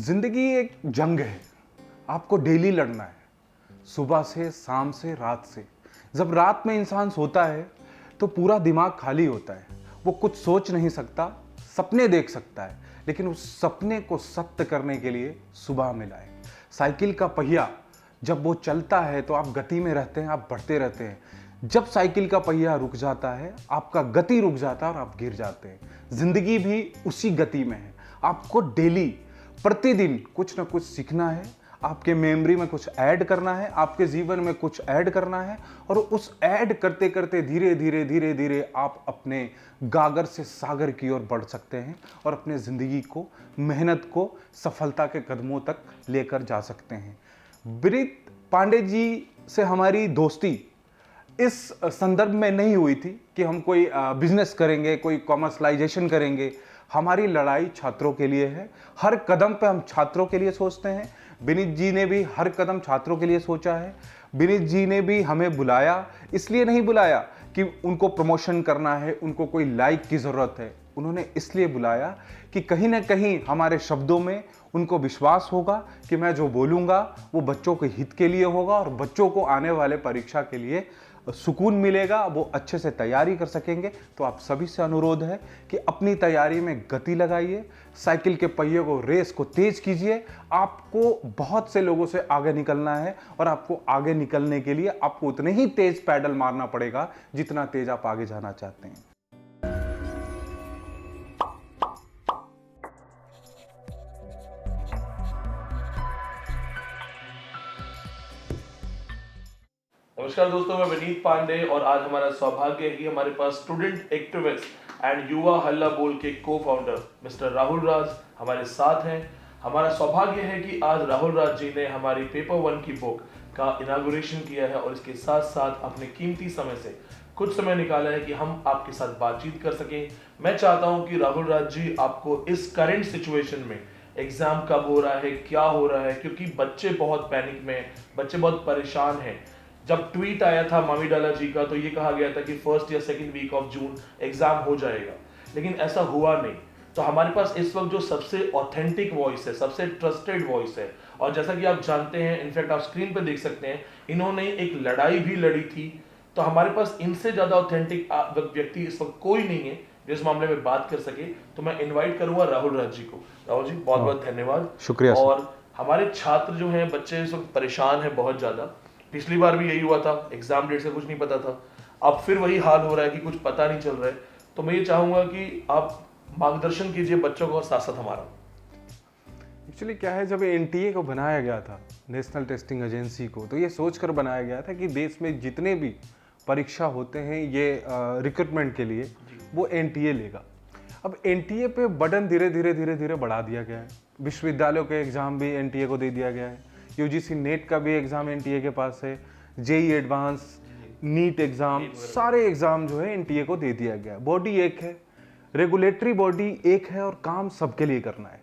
जिंदगी एक जंग है। आपको डेली लड़ना है, सुबह से, शाम से, रात से। जब रात में इंसान सोता है तो पूरा दिमाग खाली होता है। वो कुछ सोच नहीं सकता, सपने देख सकता है, लेकिन उस सपने को सत्य करने के लिए सुबह मिला है। साइकिल का पहिया जब वो चलता है तो आप गति में रहते हैं, आप बढ़ते रहते हैं। जब साइकिल का पहिया रुक जाता है, आपका गति रुक जाता है और आप गिर जाते हैं। जिंदगी भी उसी गति में है। आपको डेली, प्रतिदिन कुछ ना कुछ सीखना है, आपके मेमोरी में कुछ ऐड करना है, आपके जीवन में कुछ ऐड करना है, और उस ऐड करते करते धीरे धीरे धीरे धीरे आप अपने गागर से सागर की ओर बढ़ सकते हैं और अपने ज़िंदगी को, मेहनत को सफलता के कदमों तक लेकर जा सकते हैं। विनीत पांडे जी से हमारी दोस्ती इस संदर्भ में नहीं हुई थी कि हम कोई बिजनेस करेंगे, कोई कॉमर्शलाइजेशन करेंगे। हमारी लड़ाई छात्रों के लिए है। हर कदम पे हम छात्रों के लिए सोचते हैं। विनीत जी ने भी हर कदम छात्रों के लिए सोचा है। विनीत जी ने भी हमें बुलाया, इसलिए नहीं बुलाया कि उनको प्रमोशन करना है, उनको कोई लाइक की ज़रूरत है। उन्होंने इसलिए बुलाया कि कहीं ना कहीं हमारे शब्दों में उनको विश्वास होगा कि मैं जो बोलूँगा वो बच्चों के हित के लिए होगा और बच्चों को आने वाले परीक्षा के लिए सुकून मिलेगा, वो अच्छे से तैयारी कर सकेंगे। तो आप सभी से अनुरोध है कि अपनी तैयारी में गति लगाइए, साइकिल के पहिए को, रेस को तेज कीजिए। आपको बहुत से लोगों से आगे निकलना है और आपको आगे निकलने के लिए आपको उतने ही तेज पैडल मारना पड़ेगा जितना तेज आप आगे जाना चाहते हैं। नमस्कार दोस्तों, मैं विनीत पांडे और आज हमारा सौभाग्य है कि हमारे पास स्टूडेंट एक्टिविस्ट एंड युवा हल्ला बोल के को फाउंडर मिस्टर राहुल राज हमारे साथ हैं। हमारा सौभाग्य है कि आज राहुल राज जी ने हमारी पेपर वन की बुक का इनागुरेशन किया है और इसके साथ साथ अपने कीमती समय से कुछ समय निकाला है कि हम आपके साथ बातचीत कर सकें। मैं चाहता हूं कि राहुल राज जी आपको इस करंट सिचुएशन में एग्जाम कब हो रहा है, क्या हो रहा है, क्योंकि बच्चे बहुत पैनिक में हैं, बच्चे बहुत परेशान हैं। जब ट्वीट आया था मामी डाला जी का तो ये कहा गया था कि फर्स्ट या second week of June exam हो जाएगा, लेकिन ऐसा हुआ नहीं। तो हमारे पास इस वक्त जो सबसे ऑथेंटिक वॉइस है, सबसे ट्रस्टेड वॉइस है, और जैसा कि आप जानते हैं, इनफैक्ट आप स्क्रीन पे देख सकते हैं, इन्होंने एक लड़ाई भी लड़ी थी। तो हमारे पास इनसे ज्यादा ऑथेंटिक व्यक्ति इस वक्त कोई नहीं है जो इस मामले में बात कर सके। तो मैं इन्वाइट करूंगा राहुल राज जी को। राहुल जी, बहुत बहुत धन्यवाद। शुक्रिया। और हमारे छात्र जो हैं, बच्चे इस वक्त परेशान है बहुत ज्यादा। पिछली बार भी यही हुआ था, एग्जाम डेट से कुछ नहीं पता था, अब फिर वही हाल हो रहा है कि कुछ पता नहीं चल रहा है। तो मैं ये चाहूंगा कि आप मार्गदर्शन कीजिए बच्चों को और साथ साथ हमारा। एक्चुअली क्या है, जब एनटीए को बनाया गया था, नेशनल टेस्टिंग एजेंसी को, तो ये सोचकर बनाया गया था कि देश में जितने भी परीक्षा होते हैं ये रिक्रूटमेंट के लिए, वो एनटीए लेगा। अब एनटीए पे बटन धीरे धीरे धीरे धीरे बढ़ा दिया गया है। विश्वविद्यालयों के एग्जाम भी एनटीए को दे दिया गया है। यूजीसी नेट का भी एग्जाम एनटीए के पास है। जेई एडवांस, नीट एग्जाम, सारे एग्जाम जो है एनटीए को दे दिया गया है। बॉडी एक है, रेगुलेटरी बॉडी एक है और काम सबके लिए करना है।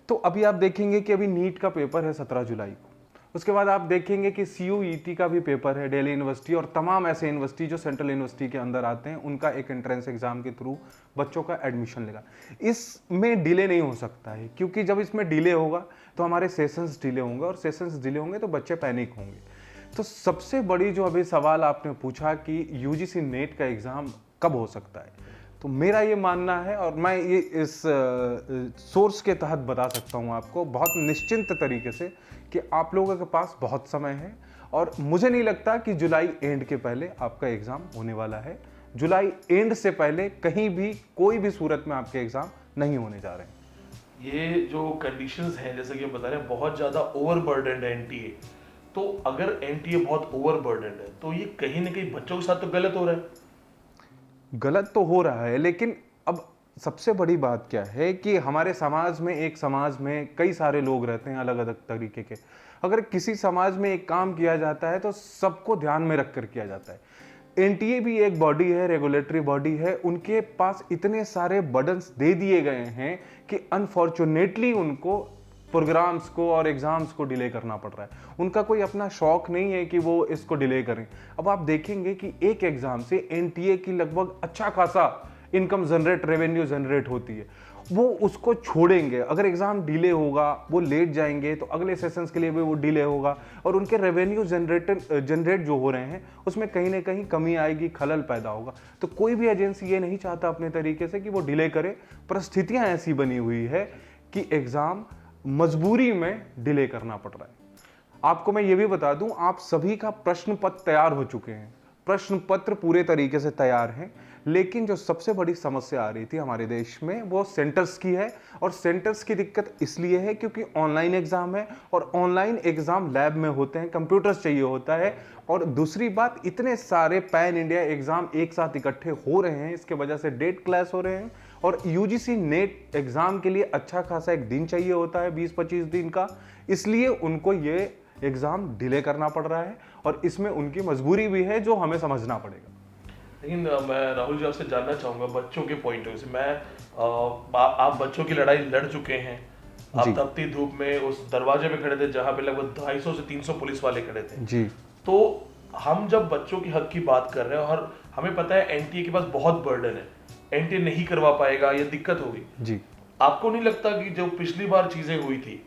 तो अभी आप देखेंगे कि अभी नीट का पेपर है 17 जुलाई को। उसके बाद आप देखेंगे कि सीयूईटी का भी पेपर है, दिल्ली यूनिवर्सिटी और तमाम ऐसे यूनिवर्सिटी जो सेंट्रल यूनिवर्सिटी के अंदर आते हैं, उनका एक एंट्रेंस एग्जाम के थ्रू बच्चों का एडमिशन लेगा। इसमें डिले नहीं हो सकता है, क्योंकि जब इसमें डिले होगा तो हमारे सेशंस डिले होंगे और सेशंस डिले होंगे तो बच्चे पैनिक होंगे। तो सबसे बड़ी जो अभी सवाल आपने पूछा कि यूजीसी नेट का एग्ज़ाम कब हो सकता है, तो मेरा ये मानना है, और मैं ये इस सोर्स के तहत बता सकता हूँ आपको बहुत निश्चिंत तरीके से, कि आप लोगों के पास बहुत समय है। और मुझे नहीं लगता कि जुलाई एंड के पहले आपका एग्ज़ाम होने वाला है। जुलाई एंड से पहले कहीं भी, कोई भी सूरत में आपके एग्ज़ाम नहीं होने जा रहे हैं। ये जो कंडीशंस हैं, जैसे कि हम बता रहे हैं, बहुत ज्यादा ओवरबर्डन्ड है एनटीए। तो अगर एनटीए बहुत ओवरबर्डन्ड है तो ये कहीं ना कहीं बच्चों के साथ तो गलत हो रहा है। गलत तो हो रहा है, लेकिन अब सबसे बड़ी बात क्या है कि हमारे समाज में, एक समाज में कई सारे लोग रहते हैं अलग अलग तरीके के। अगर किसी समाज में एक काम किया जाता है तो सबको ध्यान में रखकर किया जाता है। एनटीए भी एक बॉडी है, रेगुलेटरी बॉडी है। उनके पास इतने सारे बर्डन्स दे दिए गए हैं कि अनफॉर्चुनेटली उनको प्रोग्राम्स को और एग्जाम्स को डिले करना पड़ रहा है। उनका कोई अपना शौक नहीं है कि वो इसको डिले करें। अब आप देखेंगे कि एक एग्जाम से एनटीए की लगभग अच्छा खासा इनकम जनरेट, रेवेन्यू जनरेट होती है। वो उसको छोड़ेंगे। अगर एग्ज़ाम डिले होगा, वो लेट जाएंगे, तो अगले सेशंस के लिए भी वो डिले होगा और उनके रेवेन्यू जनरेट जो हो रहे हैं उसमें कहीं ना कहीं कमी आएगी, खलल पैदा होगा। तो कोई भी एजेंसी ये नहीं चाहता अपने तरीके से कि वो डिले करे। परिस्थितियाँ ऐसी बनी हुई है कि एग्ज़ाम मजबूरी में डिले करना पड़ रहा है। आपको मैं ये भी बता दूं, आप सभी का प्रश्न पत्र तैयार हो चुके हैं, प्रश्न पत्र पूरे तरीके से तैयार हैं, लेकिन जो सबसे बड़ी समस्या आ रही थी हमारे देश में वो सेंटर्स की है। और सेंटर्स की दिक्कत इसलिए है क्योंकि ऑनलाइन एग्जाम है और ऑनलाइन एग्जाम लैब में होते हैं, कंप्यूटर्स चाहिए होता है। और दूसरी बात, इतने सारे पैन इंडिया एग्जाम एक साथ इकट्ठे हो रहे हैं, इसके वजह से डेट क्लैश हो रहे हैं। और यूजीसी नेट एग्जाम के लिए अच्छा खासा एक दिन चाहिए होता है, 20-25 दिन का, इसलिए उनको ये एग्जाम डिले करना पड़ रहा है और इसमें उनकी मजबूरी भी है जो हमें समझना पड़ेगा। लेकिन मैं राहुल जी आपसे जानना चाहूंगा बच्चों के पॉइंट ऑफ व्यू से। आप बच्चों की लड़ाई लड़ चुके हैं, आप तपती धूप में उस दरवाजे पे खड़े थे जहां पे लगभग 250 से 300 पुलिस वाले खड़े थे जी। तो हम जब बच्चों की हक की बात कर रहे हैं और हमें पता है एनटीए के पास बहुत बर्डन है, एनटीए नहीं करवा पाएगा, ये दिक्कत होगी जी, आपको नहीं लगता कि जो पिछली बार चीजें हुई थी,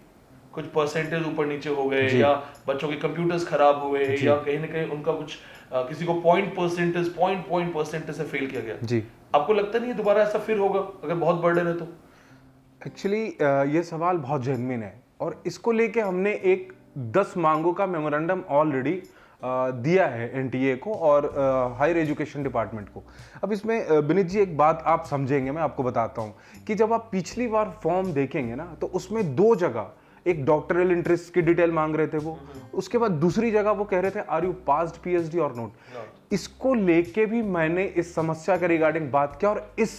कुछ परसेंटेज ऊपर नीचे हो गए या बच्चों के कंप्यूटर्स खराब हुए या कहीं ना कहीं उनका कुछ किसी को पॉइंट परसेंटेज से फेल किया गया जी, आपको लगता नहीं है दोबारा ऐसा फिर होगा अगर बहुत बर्डन है तो? एक्चुअली ये सवाल बहुत जेन्युइन है और इसको लेके हमने एक 10 मांगों का मेमोरेंडम ऑलरेडी दिया है एनटीए को और हायर एजुकेशन डिपार्टमेंट को। अब इसमें विनीत जी एक बात आप समझेंगे, मैं आपको बताता हूँ कि जब आप पिछली बार फॉर्म देखेंगे ना तो उसमें 2 जगह एक डॉक्टरल इंटरेस्ट की डिटेल मांग रहे थे वो, उसके बाद दूसरी जगह वो कह रहे थे आर यू पास्ड पीएचडी और नॉट। इसको लेके भी मैंने इस समस्या के रिगार्डिंग बात किया और इस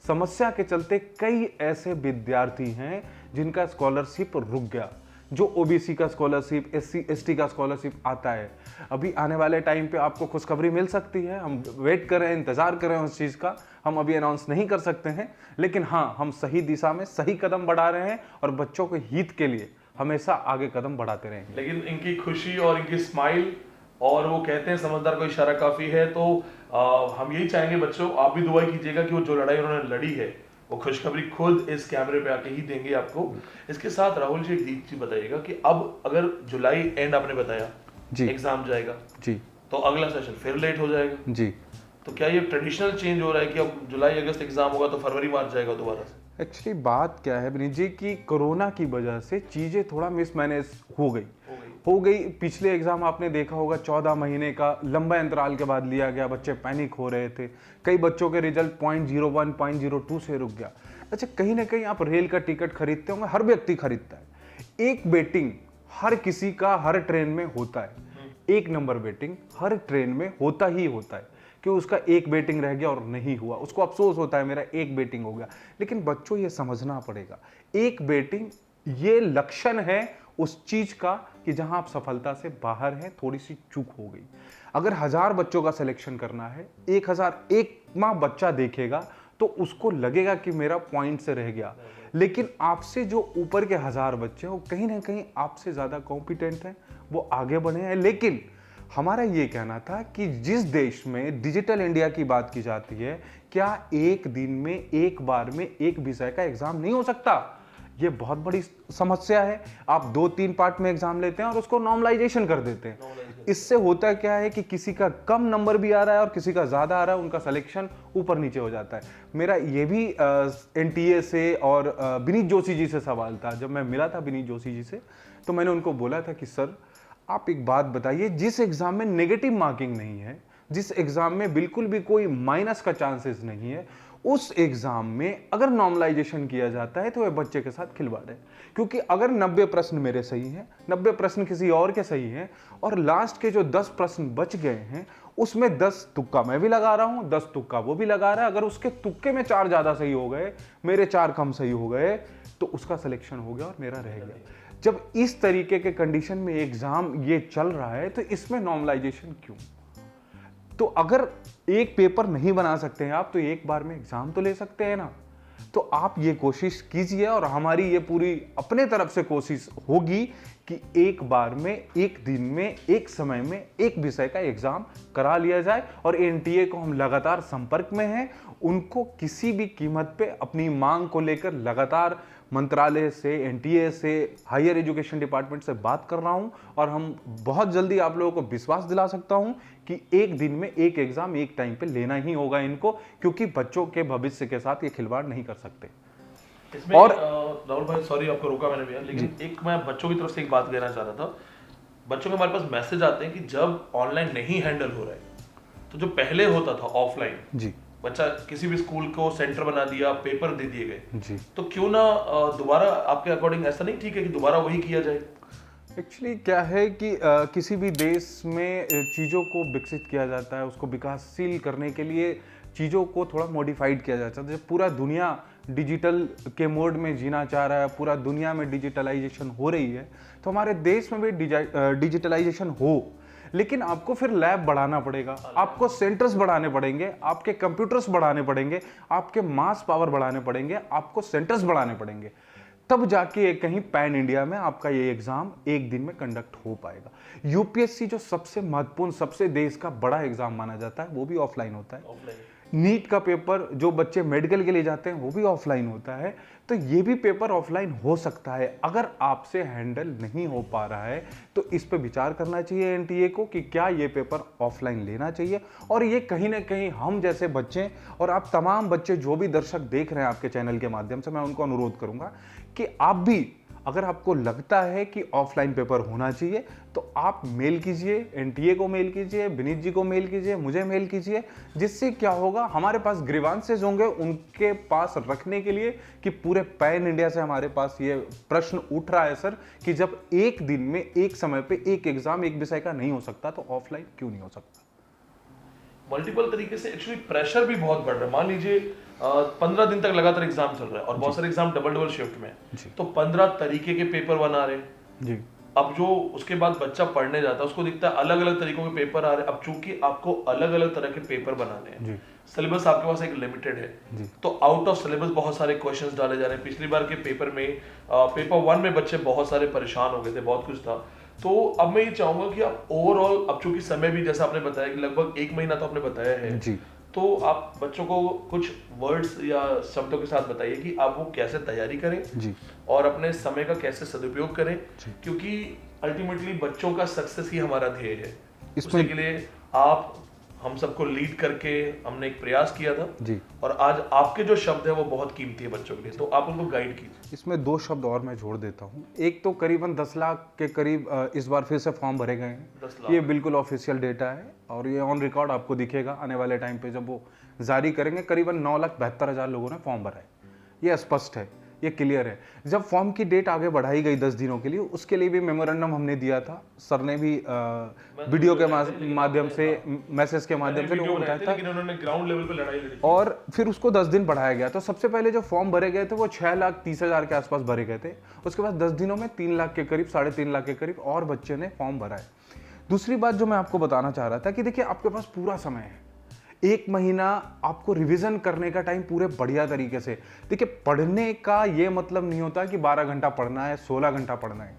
समस्या के चलते कई ऐसे विद्यार्थी हैं जिनका स्कॉलरशिप रुक गया, जो ओबीसी का स्कॉलरशिप, एससी एसटी का स्कॉलरशिप आता है। अभी आने वाले टाइम पे आपको खुशखबरी मिल सकती है, हम वेट कर रहे हैं, इंतजार कर रहे हैं उस चीज़ का, हम अभी अनाउंस नहीं कर सकते हैं, लेकिन हाँ, हम सही दिशा में सही कदम बढ़ा रहे हैं और बच्चों के हित के लिए हमेशा आगे कदम बढ़ाते रहेंगे। लेकिन इनकी खुशी और इनकी स्माइल और वो कहते हैं समझदार को इशारा काफी है, तो हम यही चाहेंगे बच्चों, आप भी दुआ कीजिएगा कि वो जो लड़ाई उन्होंने लड़ी है वो खुशखबरी खुद इस कैमरे पे आके ही देंगे आपको। इसके साथ राहुल जी एक चीज बताइएगा कि अब अगर जुलाई एंड आपने बताया जी एग्जाम जाएगा जी, तो अगला सेशन फिर लेट हो जाएगा जी, तो क्या ये ट्रेडिशनल चेंज हो रहा है कि अब जुलाई अगस्त एग्जाम होगा तो फरवरी मार्च जाएगा दोबारा से? एक्चुअली बात क्या है विनीत जी कि कोरोना की वजह से चीज़ें थोड़ा मिसमैनेज हो गई। पिछले एग्जाम आपने देखा होगा 14 महीने का लंबा अंतराल के बाद लिया गया, बच्चे पैनिक हो रहे थे, कई बच्चों के रिजल्ट 0.01 0.02 से रुक गया। अच्छा, कहीं ना कहीं आप रेल का टिकट खरीदते होंगे, हर व्यक्ति खरीदता है, एक वेटिंग हर किसी का हर ट्रेन में होता है, एक नंबर वेटिंग हर ट्रेन में होता ही होता है कि उसका एक वेटिंग रह गया और नहीं हुआ, उसको अफसोस होता है मेरा एक वेटिंग हो गया। लेकिन बच्चों ये समझना पड़ेगा, एक वेटिंग ये लक्षण है उस चीज का कि जहां आप सफलता से बाहर हैं, थोड़ी सी चूक हो गई। अगर 1000 बच्चों का सिलेक्शन करना है, 1001वां बच्चा देखेगा तो उसको लगेगा कि मेरा पॉइंट से रह गया, लेकिन आपसे जो ऊपर के 1000 बच्चे हैं वो कहीं ना कहीं आपसे ज्यादा कॉम्पिटेंट हैं, वो आगे बढ़े हैं। लेकिन हमारा ये कहना था कि जिस देश में डिजिटल इंडिया की बात की जाती है, क्या एक दिन में एक बार में एक विषय का एग्जाम नहीं हो सकता? ये बहुत बड़ी समस्या है। आप 2-3 पार्ट में एग्जाम लेते हैं और उसको नॉर्मलाइजेशन कर देते हैं। इससे होता क्या है कि किसी का कम नंबर भी आ रहा है और किसी का ज्यादा आ रहा है, उनका सिलेक्शन ऊपर नीचे हो जाता है। मेरा ये भी एनटीए से और विनीत जोशी जी से सवाल था। जब मैं मिला था विनीत जोशी जी से तो मैंने उनको बोला था कि सर आप एक बात बताइए, जिस एग्जाम में नेगेटिव मार्किंग नहीं है, जिस एग्जाम में बिल्कुल भी कोई माइनस का चांसेस नहीं है, उस एग्जाम में अगर नॉर्मलाइजेशन किया जाता है तो वह बच्चे के साथ खिलवाड़ है। क्योंकि अगर 90 प्रश्न मेरे सही हैं, 90 प्रश्न किसी और के सही हैं और लास्ट के जो 10 प्रश्न बच गए हैं उसमें 10 तुक्का मैं भी लगा रहा हूं, 10 तुक्का वो भी लगा रहा है, अगर उसके तुक्के में 4 ज्यादा सही हो गए, मेरे 4 कम सही हो गए, तो उसका सिलेक्शन हो गया और मेरा रह गया। जब इस तरीके के कंडीशन में एग्जाम ये चल रहा है तो इसमें नॉर्मलाइजेशन क्यों? तो अगर एक पेपर नहीं बना सकते हैं आप तो एक बार में एग्जाम तो ले सकते हैं ना। तो आप ये कोशिश कीजिए और हमारी ये पूरी अपने तरफ से कोशिश होगी कि एक बार में, एक दिन में, एक समय में एक विषय का एग्जाम करा लिया जाए। और एनटीए को हम लगातार संपर्क में हैं, उनको किसी भी कीमत पे अपनी मांग को लेकर लगातार मंत्रालय से, एनटीए से, हायर एजुकेशन डिपार्टमेंट से बात कर रहा हूं और हम बहुत जल्दी आप लोगों को विश्वास दिला सकता हूं कि एक दिन में एक एग्जाम एक टाइम पे लेना ही होगा इनको, क्योंकि बच्चों के भविष्य के साथ ये खिलवाड़ नहीं कर सकते। इसमें और राहुल भाई, सॉरी आपको रोका मैंने भैया, लेकिन एक मैं बच्चों की तरफ से एक बात कहना चाह रहा था। बच्चों के हमारे पास मैसेज आते हैं कि जब ऑनलाइन नहीं हैंडल हो रहा है, तो जो पहले होता था ऑफलाइन, जी, बच्चा किसी भी स्कूल को सेंटर बना दिया, पेपर दे दिए गए, जी, तो क्यों ना दोबारा आपके अकॉर्डिंग ऐसा नहीं ठीक है कि दोबारा वही किया जाए? एक्चुअली क्या है कि किसी भी देश में चीज़ों को विकसित किया जाता है, उसको विकासशील करने के लिए चीज़ों को थोड़ा मॉडिफाइड किया जाता है। जब पूरा दुनिया डिजिटल के मोड में जीना चाह रहा है, पूरा दुनिया में डिजिटलाइजेशन हो रही है, तो हमारे देश में भी डिजिटलाइजेशन हो, लेकिन आपको फिर लैब बढ़ाना पड़ेगा, आपको सेंटर्स बढ़ाने पड़ेंगे, आपके कंप्यूटर्स बढ़ाने पड़ेंगे, आपके मास पावर बढ़ाने पड़ेंगे, आपको सेंटर्स बढ़ाने पड़ेंगे, तब जाके कहीं पैन इंडिया में आपका ये एग्जाम एक दिन में कंडक्ट हो पाएगा। यूपीएससी जो सबसे महत्वपूर्ण, सबसे देश का बड़ा एग्जाम माना जाता है, वो भी ऑफलाइन होता है। नीट का पेपर जो बच्चे मेडिकल के लिए जाते हैं वो भी ऑफलाइन होता है। तो ये भी पेपर ऑफलाइन हो सकता है। अगर आपसे हैंडल नहीं हो पा रहा है तो इस पे विचार करना चाहिए एनटीए को कि क्या ये पेपर ऑफलाइन लेना चाहिए। और ये कहीं ना कहीं हम जैसे बच्चे और आप तमाम बच्चे जो भी दर्शक देख रहे हैं आपके चैनल के माध्यम से, मैं उनको अनुरोध करूंगा कि आप भी, अगर आपको लगता है कि ऑफलाइन पेपर होना चाहिए, तो आप मेल कीजिए, एनटीए को मेल कीजिए, विनीत जी को मेल कीजिए, मुझे मेल कीजिए, जिससे क्या होगा, हमारे पास ग्रीवांसेस होंगे उनके पास रखने के लिए कि पूरे पैन इंडिया से हमारे पास ये प्रश्न उठ रहा है सर कि जब एक दिन में, एक समय पे एक एग्जाम एक विषय का नहीं हो सकता तो ऑफलाइन क्यों नहीं हो सकता। मल्टीपल तरीके से एक्चुअली प्रेशर भी बहुत बढ़ रहा है। मान लीजिए 15 दिन तक लगातार एग्जाम चल रहा है और बहुत सारे एग्जाम डबल शिफ्ट में, तो 15 तरीके के पेपर बना रहे हैं जी। अब जो उसके बाद बच्चा पढ़ने जाता है उसको दिखता है अलग अलग तरीकों के पेपर आ रहे हैं। अब चूंकि आपको अलग अलग तरह के पेपर बनाने हैं, सिलेबस आपके पास एक लिमिटेड है, तो आउट ऑफ सिलेबस बहुत सारे क्वेश्चंस डाले जा रहे हैं। पिछली बार के पेपर में पेपर 1 में बच्चे बहुत सारे परेशान हो गए थे, बहुत कुछ था। तो अब मैं ये चाहूंगा कि आप ओवरऑल, अब चूंकि समय भी जैसा आपने बताया कि लगभग 1 महीना तो आपने बताया है जी, तो आप बच्चों को कुछ वर्ड्स या शब्दों के साथ बताइए कि आप वो कैसे तैयारी करें जी, और अपने समय का कैसे सदुपयोग करें, क्योंकि अल्टीमेटली बच्चों का सक्सेस ही हमारा ध्येय है। इसके लिए आप हम सबको लीड करके हमने एक प्रयास किया था जी, और आज आपके जो शब्द है वो बहुत कीमती है बच्चों के लिए, तो आप उनको गाइड कीजिए। इसमें 2 शब्द और मैं जोड़ देता हूँ। एक तो करीबन 10 लाख के करीब इस बार फिर से फॉर्म भरे गए हैं। 10 लाख ये बिल्कुल ऑफिशियल डेटा है और ये ऑन रिकॉर्ड आपको दिखेगा आने वाले टाइम पे जब वो जारी करेंगे। करीबन 9,72,000 लोगों ने फॉर्म भरा है। ये स्पष्ट है, ये क्लियर है। जब फॉर्म की डेट आगे बढ़ाई गई 10 दिनों के लिए, उसके लिए भी मेमोरेंडम हमने दिया था। सर ने भी वीडियो के माध्यम से, मैसेज के माध्यम से लोगों को बताया था, लेकिन उन्होंने ग्राउंड लेवल पे लड़ाई लड़ी और फिर उसको 10 दिन बढ़ाया गया। तो सबसे पहले जो फॉर्म भरे गए थे वो 6,30,000 के आसपास भरे गए थे। उसके बाद 10 दिनों में 3 लाख के करीब, 3.5 लाख के करीब और बच्चे ने फॉर्म भरा है। दूसरी बात जो मैं आपको बताना चाह रहा था कि देखिए, आपके पास पूरा समय है, 1 महीना आपको रिवीजन करने का टाइम पूरे बढ़िया तरीके से। देखिए, पढ़ने का ये मतलब नहीं होता कि 12 घंटा पढ़ना है, 16 घंटा पढ़ना है।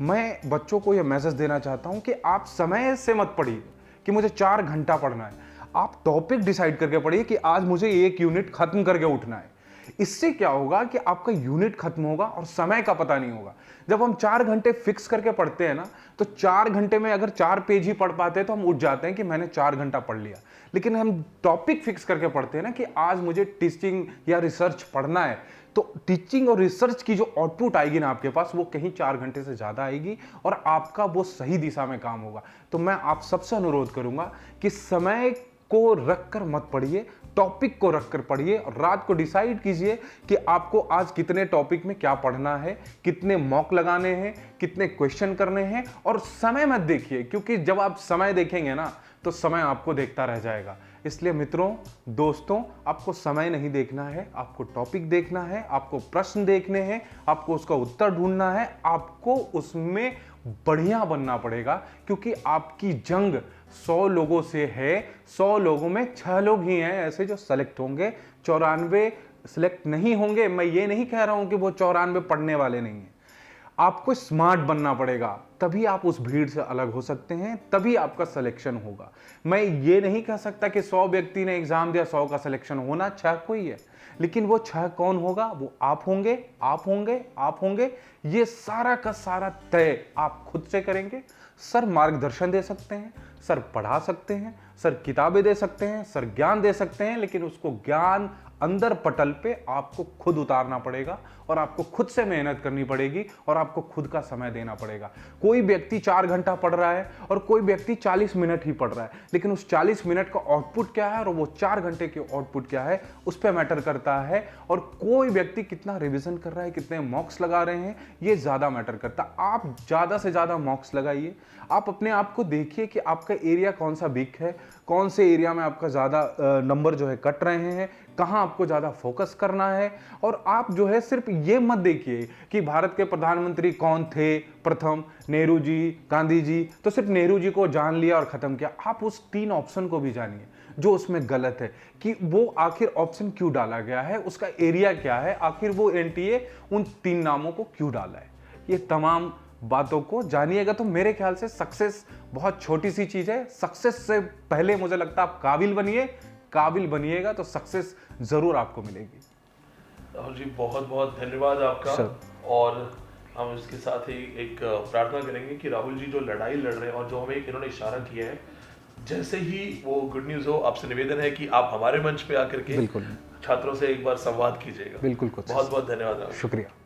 मैं बच्चों को ये मैसेज देना चाहता हूं कि आप समय से मत पढ़िए कि मुझे 4 घंटा पढ़ना है। आप टॉपिक डिसाइड करके पढ़िए कि आज मुझे 1 यूनिट खत्म करके उठना है। इससे क्या होगा कि आपका यूनिट खत्म होगा और समय का पता नहीं होगा। जब हम 4 घंटे फिक्स करके पढ़ते हैं ना, तो 4 घंटे में अगर 4 पेज ही पढ़ पाते हैं तो हम उठ जाते हैं कि मैंने 4 घंटा पढ़ लिया। लेकिन हम टॉपिक फिक्स करके पढ़ते हैं ना कि आज मुझे टीचिंग या रिसर्च पढ़ना है, तो टीचिंग और रिसर्च की जो आउटपुट आएगी ना आपके पास, वो कहीं 4 घंटे से ज्यादा आएगी और आपका वो सही दिशा में काम होगा। तो मैं आप सबसे अनुरोध करूंगा कि समय को रखकर मत पढ़िए, टॉपिक को रखकर पढ़िए और रात को डिसाइड कीजिए कि आपको आज कितने टॉपिक में क्या पढ़ना है, कितने मॉक लगाने हैं, कितने क्वेश्चन करने हैं। और समय मत देखिए, क्योंकि जब आप समय देखेंगे ना तो समय आपको देखता रह जाएगा। इसलिए मित्रों, दोस्तों, आपको समय नहीं देखना है, आपको टॉपिक देखना है, आपको प्रश्न देखने हैं, आपको उसका उत्तर ढूंढना है, आपको उसमें बढ़िया बनना पड़ेगा। क्योंकि आपकी जंग 100 लोगों से है, 100 लोगों में 6 लोग ही हैं ऐसे जो सेलेक्ट होंगे। 94 सिलेक्ट नहीं होंगे, मैं ये नहीं कह रहा हूं कि वो 94 पढ़ने वाले नहीं हैं। आपको स्मार्ट बनना पड़ेगा, तभी आप उस भीड़ से अलग हो सकते हैं, तभी आपका सिलेक्शन होगा। मैं ये नहीं कह सकता कि 100 व्यक्ति ने एग्जाम दिया, 100 का सिलेक्शन होना 6 कोई है, लेकिन वो 6 कौन होगा? वो आप होंगे, आप होंगे, आप होंगे। ये सारा का सारा तय आप खुद से करेंगे। सर मार्गदर्शन दे सकते हैं, सर पढ़ा सकते हैं, सर किताबें दे सकते हैं, सर ज्ञान दे सकते हैं, लेकिन उसको ज्ञान अंदर पटल पे आपको खुद उतारना पड़ेगा और आपको खुद से मेहनत करनी पड़ेगी और आपको खुद का समय देना पड़ेगा। कोई व्यक्ति 4 घंटा पढ़ रहा है और कोई व्यक्ति 40 मिनट ही पढ़ रहा है, लेकिन उस 40 मिनट का आउटपुट क्या है और वो 4 घंटे के आउटपुट क्या है, उस पर मैटर करता है। और कोई व्यक्ति कितना रिवीजन कर रहा है, कितने मॉक्स लगा रहे हैं, ये ज्यादा मैटर करता है। आप ज्यादा से ज्यादा मॉक्स लगाइए। आप अपने आप को देखिए कि आपका एरिया कौन सा वीक है, कौन से एरिया में आपका ज्यादा नंबर जो है कट रहे हैं, कहां आपको ज्यादा फोकस करना है। और आप जो है सिर्फ ये मत देखिए कि भारत के प्रधानमंत्री कौन थे प्रथम, नेहरू जी, गांधी जी, तो सिर्फ नेहरू जी को जान लिया और खत्म किया। आप उस 3 ऑप्शन को भी जानिए जो उसमें गलत है, कि वो आखिर ऑप्शन क्यों डाला गया है, उसका एरिया क्या है, आखिर वो एनटीए उन 3 नामों को क्यों डाला है। ये तमाम बातों को जानिएगा तो मेरे ख्याल से सक्सेस बहुत छोटी सी चीज है। सक्सेस से पहले मुझे लगता है आप काबिल बनिए, काबिल बनिएगा तो सक्सेस जरूर आपको मिलेगी। राहुल जी बहुत बहुत धन्यवाद आपका। और हम इसके साथ ही एक प्रार्थना करेंगे कि राहुल जी जो लड़ाई लड़ रहे हैं और जो हमें इन्होंने इशारा किया है, जैसे ही वो गुड न्यूज़ हो, आपसे निवेदन है कि आप हमारे मंच पे आकर के बिल्कुल छात्रों से एक बार संवाद कीजिएगा। बिल्कुल। बहुत बहुत धन्यवाद। शुक्रिया।